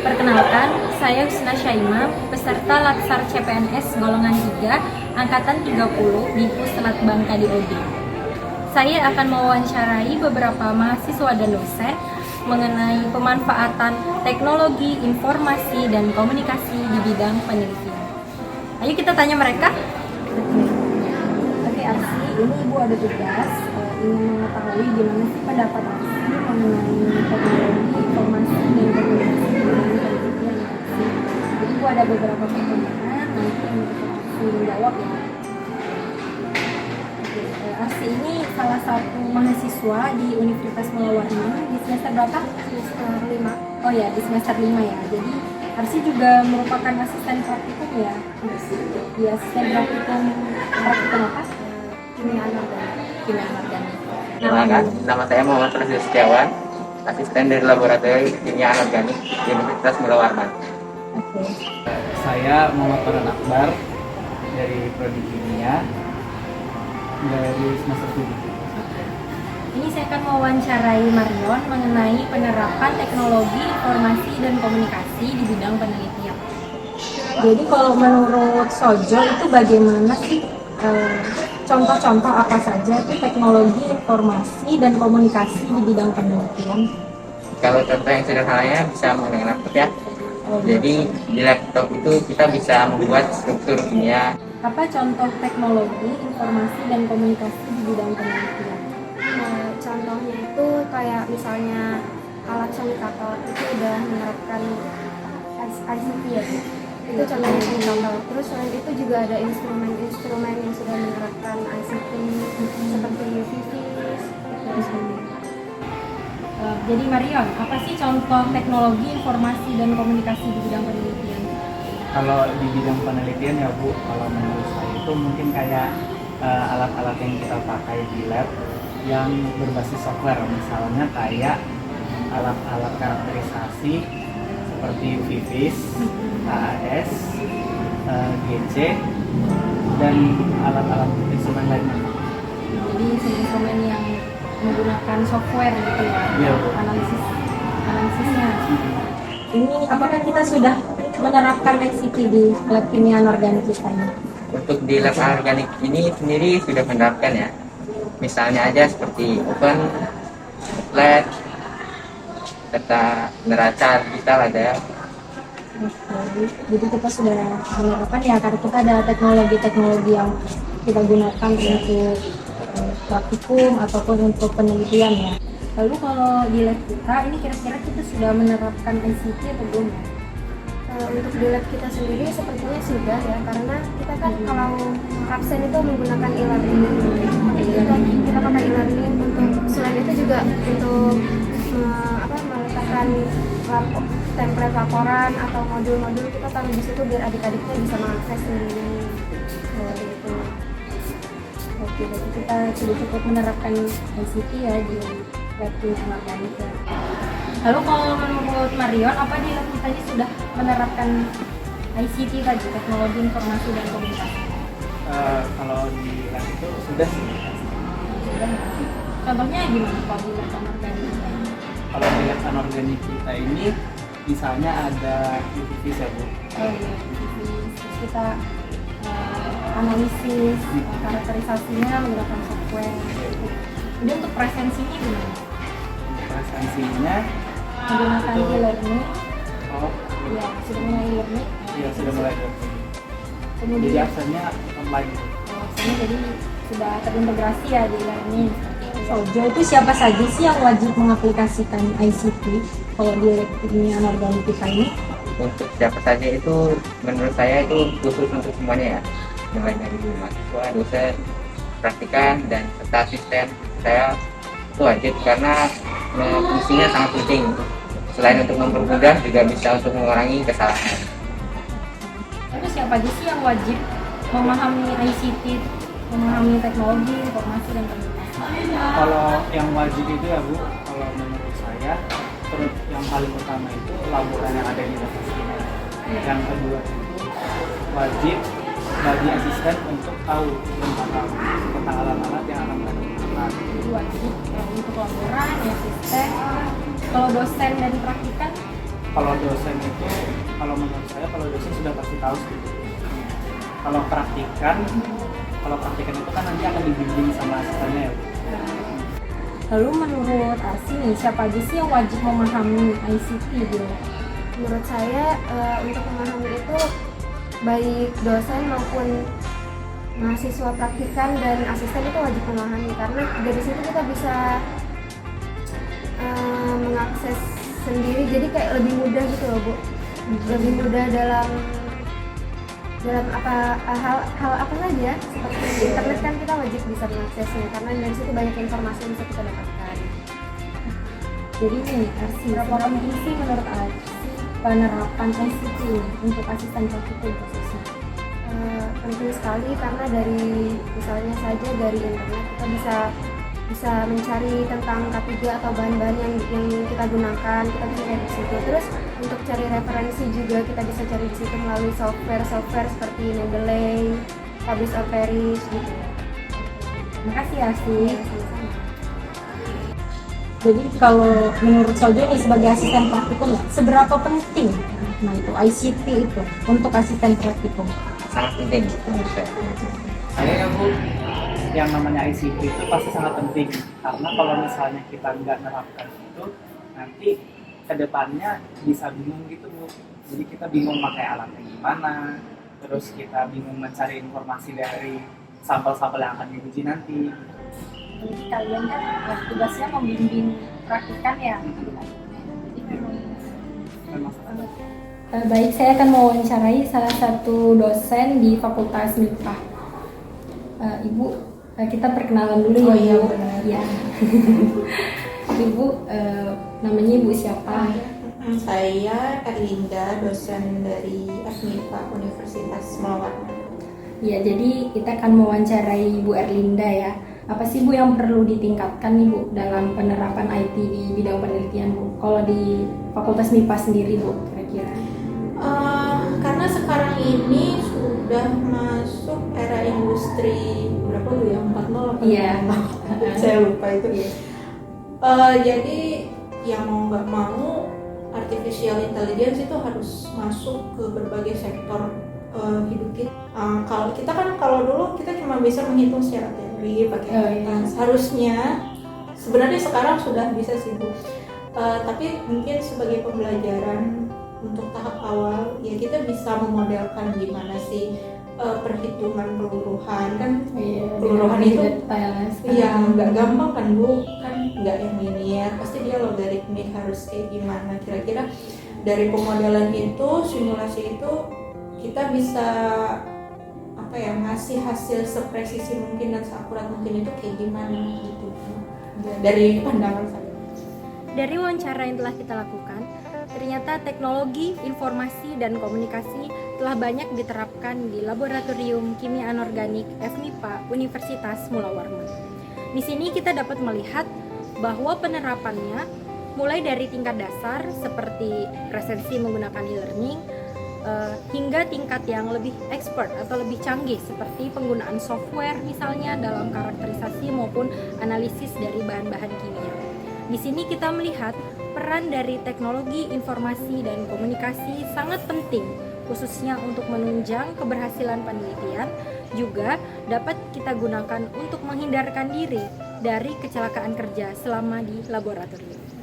Perkenalkan, saya Husna Syaima, peserta Latsar CPNS golongan 3, angkatan 30 di Puslat Bangka DOD. Saya akan mewawancarai beberapa mahasiswa dan dosen mengenai pemanfaatan teknologi informasi dan komunikasi di bidang penelitian. Ayo kita tanya mereka. Oke Arsi, ini Ibu ada tugas ingin mengetahui gimana sih pendapat Arsi mengenai teknologi informasi dan komunikasi di bidang penelitian. Jadi Ibu ada beberapa pertanyaan, nanti yang Arsi menjawab ya. Arsi ini salah satu mahasiswa di Universitas Malawarman di semester berapa? Semester 5. Oh ya, di semester 5 ya. Jadi Arsi juga merupakan asisten praktikum ya. Di asisten praktikum apa? Kimia anorganik. Nama saya Muhammad Rasul Setiawan, asisten dari laboratorium kimia anorganik di Universitas Malawarman. Oke. Saya Muhammad Farhan Akbar dari Prodi Kimia dari semester 7. Ini saya akan mewawancarai Marion mengenai penerapan teknologi informasi dan komunikasi di bidang penelitian. Jadi kalau menurut Sojo itu bagaimana sih contoh-contoh apa saja itu teknologi informasi dan komunikasi di bidang penelitian? Kalau contoh yang sederhananya bisa menggunakan laptop ya. Jadi di laptop itu kita bisa membuat struktur kimia. Apa contoh teknologi informasi dan komunikasi di bidang penelitian? Contohnya itu kayak misalnya alat sonikator itu udah menerapkan ICT ya, itu contohnya sonikator. Terus selain itu juga ada instrumen-instrumen yang sudah menerapkan ICT seperti VIVIS. Jadi Marion, apa sih contoh teknologi informasi dan komunikasi di bidang penelitian? Kalau di bidang penelitian ya Bu, kalau menurut saya itu mungkin kayak alat-alat yang kita pakai di lab yang berbasis software, misalnya kayak alat-alat karakterisasi seperti VIVIS, AAS, GC, dan alat-alat instrumen lainnya. Jadi instrumen yang menggunakan software gitu ya, Iya, Bu. analisisnya. Ini apakah kita sudah menerapkan ICT di lab kimia anorganik kita ini? Untuk di lab organik ini sendiri sudah menerapkan ya. Misalnya aja seperti oven, flat, serta neraca digital ada. Oke, jadi kita sudah menerapkan ya karena kita ada teknologi-teknologi yang kita gunakan untuk praktikum ataupun untuk penelitian ya. Lalu kalau di lab kita ini kira-kira kita sudah menerapkan ICT atau belum ya? Untuk di lab kita sendiri sepertinya sudah ya, karena kita kan kalau absen itu menggunakan e-learning. Kita pakai e-learning untuk selain itu juga untuk meletakkan template laporan atau modul-modul kita taruh di situ biar adik-adiknya bisa mengakses sendiri. Gitu. Oke, berarti kita sudah cukup menerapkan ICT ya di lab kimia anorganik ya. Lalu kalau menurut Marion, apa di lab kita ini sudah menerapkan ICT tadi, teknologi informasi dan komunikasi? Kalau di lab itu sudah sih. Sudah ya? Contohnya gimana kalau di lab anorganik kita ini? Kalau di lab anorganik kita ini misalnya ada VIVIS ya Bu. Oh iya, terus kita analisis, karakterisasinya menggunakan software. Kemudian untuk presensinya gimana? Presensinya Menggunakan itu- e-learning, oh ya sudah mulai e-learning. iya sudah mulai. Jadi Kemudian aksennya online. ini jadi sudah terintegrasi ya di e-learning. Sojo itu siapa saja sih yang wajib mengaplikasikan ICT kalau di lab kimia anorganik kita ini? Untuk siapa saja itu menurut saya itu khusus untuk semuanya ya. Mulai dari mahasiswa, dosen, praktikan, dan serta asisten saya itu wajib karena fungsinya sangat penting. Selain untuk mempermudah juga bisa untuk mengurangi kesalahan. Itu siapa aja sih yang wajib memahami ICT, memahami teknologi, informasi dan komunikasi? Kalau yang wajib itu ya Bu, kalau menurut saya terus yang paling utama itu laporan yang ada di dalam kita. Yang kedua itu wajib bagi asisten untuk tahu tentang alat-alat yang akan mereka gunakan. Jadi wajib untuk laporan, asisten. Kalau dosen dan praktikan Kalau dosen itu, kalau menurut saya kalau dosen sudah pasti tahu sih. Kalau praktikan itu kan nanti akan dibimbing sama asistennya ya Bu. Lalu menurut Arsi nih, siapa aja sih yang wajib memahami ICT gitu? Menurut saya untuk memahami itu baik dosen maupun mahasiswa praktikan dan asisten itu wajib memahami, karena dari situ kita bisa mengakses sendiri, jadi kayak lebih mudah gitu loh Bu, lebih mudah dalam hal apa saja, seperti internet kan kita wajib bisa mengaksesnya karena dari situ banyak informasi yang bisa kita dapatkan. Jadi nih Arsi, berapa penting sih menurut Arsi penerapan ICT ini untuk asisten praktikum khususnya? Penting sekali karena dari misalnya saja dari internet kita bisa mencari tentang K3 atau bahan-bahan yang kita gunakan, kita bisa cari di situ. Terus untuk cari referensi juga kita bisa cari di situ melalui software seperti Mendeley, Publish or Perish gitu. Makasih Arsi. Sama-sama. Jadi kalau menurut Sojo nih sebagai asisten praktikum, seberapa penting nah itu ICT itu untuk asisten praktikum? Sangat penting menurut saya. Saya Bu, yang namanya ICT itu pasti sangat penting karena kalau misalnya kita nggak menerapkan itu nanti kedepannya bisa bingung gitu Bu. Jadi kita bingung pakai alatnya gimana, terus kita bingung mencari informasi dari sampel-sampel yang akan diuji nanti. Jadi kalian kan tugasnya membimbing praktikan ya. Memang sangat Baik, saya akan mewawancarai salah satu dosen di Fakultas MIPA. Ibu, kita perkenalan dulu ya. Iya, Bu. benar. Ya. Ibu, namanya Ibu siapa? Saya Erlinda, dosen dari FMIPA Universitas Mulawarman. Ya, jadi kita akan mewawancarai Ibu Erlinda ya. Apa sih Bu yang perlu ditingkatkan nih Bu dalam penerapan IT di bidang penelitian Bu? Kalau di Fakultas MIPA sendiri Bu, kira-kira? Karena sekarang ini sudah masuk era industri berapa Bu ya? 4.0 apa? Iya. Saya lupa itu. Iya. Jadi yang mau nggak mau artificial intelligence itu harus masuk ke berbagai sektor hidup kita. Kalau kita kan kalau dulu kita cuma bisa menghitung secara teori pakai kertas. Harusnya sebenarnya sekarang sudah bisa sih Bu. Tapi mungkin sebagai pembelajaran untuk tahap awal ya kita bisa memodelkan gimana sih perhitungan peluruhan kan. Peluruhan itu yang nggak gampang kan Bu, kan nggak yang linear, pasti dia logaritmik, harus kayak gimana. Kira-kira dari pemodelan itu, simulasi itu kita bisa ngasih hasil sepresisi mungkin dan seakurat mungkin itu kayak gimana gitu dari pandangan saya. Dari wawancara yang telah kita lakukan, ternyata teknologi, informasi, dan komunikasi telah banyak diterapkan di Laboratorium Kimia Anorganik FMIPA Universitas Mulawarman. Di sini kita dapat melihat bahwa penerapannya mulai dari tingkat dasar seperti presensi menggunakan e-learning hingga tingkat yang lebih expert atau lebih canggih seperti penggunaan software misalnya dalam karakterisasi maupun analisis dari bahan-bahan kimia. Di sini kita melihat peran dari teknologi, informasi, dan komunikasi sangat penting khususnya untuk menunjang keberhasilan penelitian, juga dapat kita gunakan untuk menghindarkan diri dari kecelakaan kerja selama di laboratorium.